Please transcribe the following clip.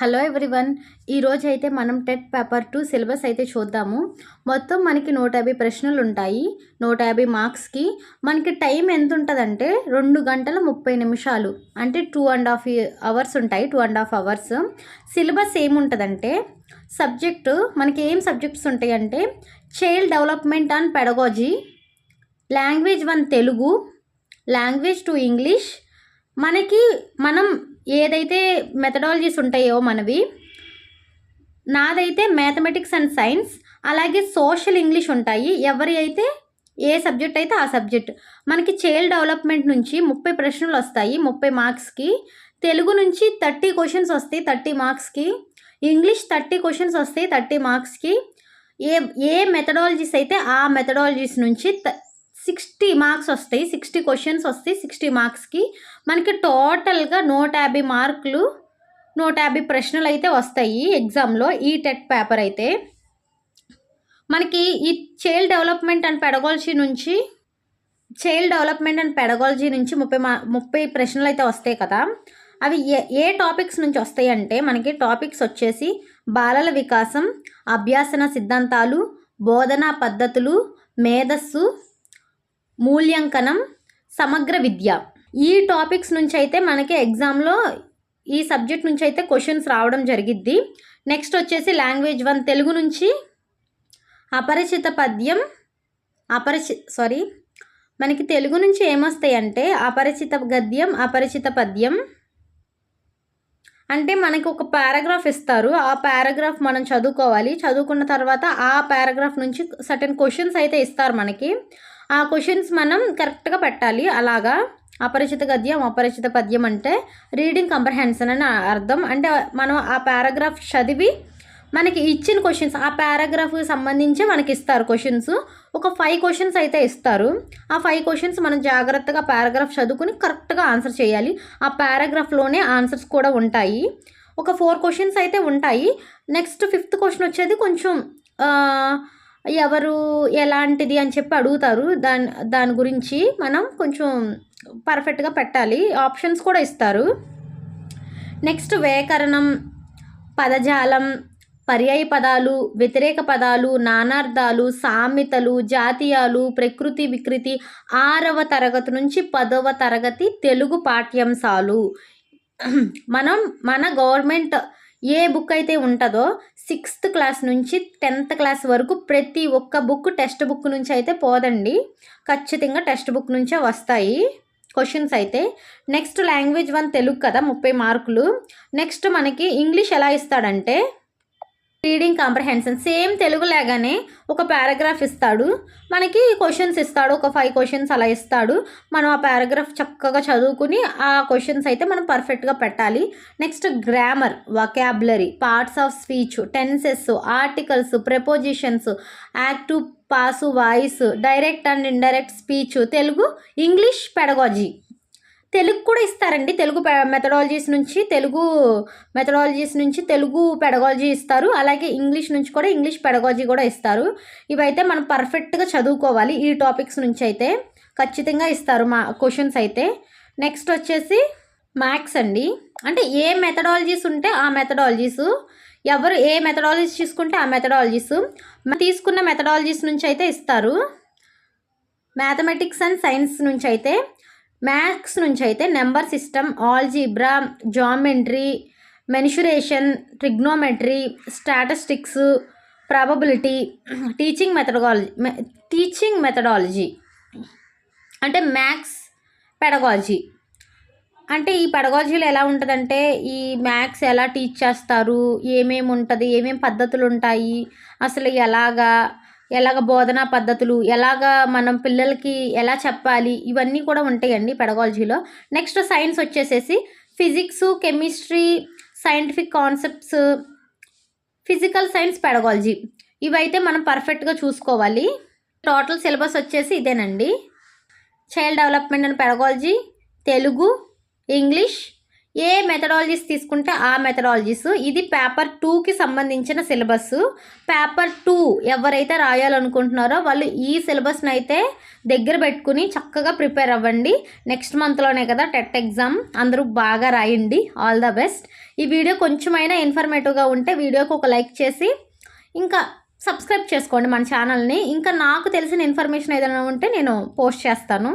Hello everyone, ఈరోజు అయితే మనం టెట్ పేపర్ 2 సిలబస్ అయితే చూద్దాము. మొత్తం మనకి 150 ప్రశ్నలు ఉంటాయి. 150 మార్క్స్కి మనకి టైం ఎంత ఉంటుందంటే 2 గంటల 30 నిమిషాలు, అంటే 2.5 అవర్స్ ఉంటాయి. 2.5 అవర్స్. సిలబస్ ఏముంటుందంటే సబ్జెక్టు మనకి ఏం సబ్జెక్ట్స్ ఉంటాయి అంటే child development and pedagogy, language 1 Telugu, language 2 English. మనం ఏదైతే మెథడాలజీస్ ఉంటాయో నాదైతే మ్యాథమెటిక్స్ అండ్ సైన్స్, అలాగే సోషల్ ఇంగ్లీష్ ఉంటాయి. ఎవరి అయితే ఏ సబ్జెక్ట్ అయితే ఆ సబ్జెక్ట్. మనకి చైల్డ్ డెవలప్మెంట్ నుంచి 30 ప్రశ్నలు వస్తాయి 30 మార్క్స్కి. తెలుగు నుంచి 30 క్వశ్చన్స్ వస్తాయి 30 మార్క్స్కి. ఇంగ్లీష్ 30 క్వశ్చన్స్ వస్తాయి 30 మార్క్స్కి. ఏ మెథడాలజీస్ అయితే ఆ మెథడాలజీస్ నుంచి 60 మార్క్స్ వస్తాయి. 60 క్వశ్చన్స్ వస్తాయి 60 మార్క్స్కి. మనకి టోటల్గా 150 మార్కులు, 150 ప్రశ్నలు అయితే వస్తాయి ఎగ్జామ్లో. ఈ టెట్ పేపర్ అయితే మనకి ఈ చైల్డ్ డెవలప్మెంట్ అండ్ పెడగాలజీ నుంచి 30 ప్రశ్నలు అయితే వస్తాయి కదా. అవి ఏ టాపిక్స్ నుంచి వస్తాయి అంటే మనకి టాపిక్స్ వచ్చేసి బాలల వికాసం, అభ్యాసన సిద్ధాంతాలు, బోధనా పద్ధతులు, మేధస్సు, మూల్యాంకనం, సమగ్ర విద్య. ఈ టాపిక్స్ నుంచి అయితే మనకి ఎగ్జామ్లో ఈ సబ్జెక్ట్ నుంచి అయితే క్వశ్చన్స్ రావడం జరిగిద్ది. నెక్స్ట్ వచ్చేసి లాంగ్వేజ్ 1 తెలుగు నుంచి అపరిచిత పద్యం, మనకి తెలుగు నుంచి ఏమొస్తాయి అంటే అపరిచిత గద్యం, అపరిచిత పద్యం. అంటే మనకి ఒక పారాగ్రాఫ్ ఇస్తారు, ఆ పారాగ్రాఫ్ మనం చదువుకోవాలి. చదువుకున్న తర్వాత ఆ పారాగ్రాఫ్ నుంచి సర్టెన్ క్వశ్చన్స్ అయితే ఇస్తారు మనకి. ఆ క్వశ్చన్స్ మనం కరెక్ట్గా పెట్టాలి. అలాగా అపరిచిత గద్యం, అపరిచిత పద్యం అంటే రీడింగ్ కంప్రహెన్షన్ అని అర్థం. అంటే మనం ఆ పారాగ్రాఫ్ చదివి మనకి ఇచ్చిన క్వశ్చన్స్ ఆ పారాగ్రాఫ్కి సంబంధించి మనకి ఇస్తారు క్వశ్చన్స్. ఒక 5 క్వశ్చన్స్ అయితే ఇస్తారు. ఆ 5 క్వశ్చన్స్ మనం జాగ్రత్తగా పారాగ్రాఫ్ చదువుకుని కరెక్ట్గా ఆన్సర్ చేయాలి. ఆ పారాగ్రాఫ్లోనే ఆన్సర్స్ కూడా ఉంటాయి. ఒక 4 క్వశ్చన్స్ అయితే ఉంటాయి. నెక్స్ట్ 5th క్వశ్చన్ వచ్చేది కొంచెం ఎవరు ఎలాంటిది అని చెప్పి అడుగుతారు. దాని గురించి మనం కొంచెం పర్ఫెక్ట్గా పెట్టాలి. ఆప్షన్స్ కూడా ఇస్తారు. నెక్స్ట్ వ్యాకరణం, పదజాలం, పర్యాయ పదాలు, వ్యతిరేక పదాలు, నానార్థాలు, సామెతలు, జాతీయాలు, ప్రకృతి వికృతి 6వ తరగతి నుంచి 10వ తరగతి తెలుగు పాఠ్యాంశాలు. మన గవర్నమెంట్ ఏ బుక్ అయితే ఉంటుందో 6th క్లాస్ నుంచి 10th క్లాస్ వరకు ప్రతి ఒక్క బుక్ టెక్స్ట్ బుక్ నుంచి అయితే పోదండి. ఖచ్చితంగా టెక్స్ట్ బుక్ నుంచే వస్తాయి క్వశ్చన్స్ అయితే. నెక్స్ట్ లాంగ్వేజ్ 1 తెలుగు కదా 30 మార్కులు. నెక్స్ట్ మనకి ఇంగ్లీష్ ఎలా ఇస్తాడంటే రీడింగ్ కాంప్రహెన్షన్, సేమ్ తెలుగు లాగానే ఒక పారాగ్రాఫ్ ఇస్తాడు మనకి, క్వశ్చన్స్ ఇస్తాడు. ఒక 5 క్వశ్చన్స్ అలా ఇస్తాడు. మనం ఆ పారాగ్రాఫ్ చక్కగా చదువుకుని ఆ క్వశ్చన్స్ అయితే మనం పర్ఫెక్ట్గా పెట్టాలి. Next grammar, vocabulary, parts of speech, tenses, articles, prepositions, active, passive, voice, direct and indirect speech, Telugu, English, pedagogy. Telugu కూడా ఇస్తారండి. తెలుగు మెథడాలజీస్ నుంచి తెలుగు పెడగాలజీ ఇస్తారు. అలాగే ఇంగ్లీష్ నుంచి కూడా ఇంగ్లీష్ పెడగాలజీ కూడా ఇస్తారు. ఇవైతే మనం పర్ఫెక్ట్గా చదువుకోవాలి. ఈ టాపిక్స్ నుంచి అయితే ఖచ్చితంగా ఇస్తారు మా క్వశ్చన్స్ అయితే. నెక్స్ట్ వచ్చేసి మ్యాథ్స్ అండి. అంటే ఏ మెథడాలజీస్ ఉంటే ఆ మెథడాలజీస్, ఎవరు ఏ మెథడాలజీస్ తీసుకుంటే ఆ మెథడాలజీస్ తీసుకున్న మెథడాలజీస్ నుంచి అయితే ఇస్తారు. మ్యాథమెటిక్స్ అండ్ సైన్స్ నుంచి అయితే, మ్యాథ్స్ నుంచి అయితే number system, algebra, geometry, mensuration, trigonometry, statistics, probability, teaching methodology అంటే మ్యాథ్స్ పెడగాలజీ. అంటే ఈ పెడగాలజీలో ఎలా ఉంటుందంటే ఈ మ్యాథ్స్ ఎలా టీచ్ చేస్తారు, ఏమేమి ఉంటుంది, ఏమేమి పద్ధతులు ఉంటాయి, అసలు ఎలాగ బోధనా పద్ధతులు, ఎలాగ మనం పిల్లలకి ఎలా చెప్పాలి, ఇవన్నీ కూడా ఉంటాయండి పెడగాలజీలో. నెక్స్ట్ సైన్స్ వచ్చేసేసి physics, chemistry, scientific concepts, physical science, pedagogy. ఇవైతే మనం పర్ఫెక్ట్గా చూసుకోవాలి. టోటల్ సిలబస్ వచ్చేసి ఇదేనండి. Child development and pedagogy, Telugu, English, A methodologies తీసుకుంటే ఆ మెథడాలజీస్. ఇది పేపర్ 2కి సంబంధించిన సిలబస్. పేపర్ 2 ఎవరైతే రాయాలనుకుంటున్నారో వాళ్ళు ఈ సిలబస్ని అయితే దగ్గర పెట్టుకుని చక్కగా ప్రిపేర్ అవ్వండి. నెక్స్ట్ మంత్లోనే కదా టెట్ ఎగ్జామ్. అందరూ బాగా రాయండి. All the best. ఈ వీడియో కొంచెమైనా ఇన్ఫర్మేటివ్గా ఉంటే వీడియోకి ఒక లైక్ చేసి ఇంకా సబ్స్క్రైబ్ చేసుకోండి మన ఛానల్ని. ఇంకా నాకు తెలిసిన ఇన్ఫర్మేషన్ ఏదైనా ఉంటే నేను పోస్ట్ చేస్తాను.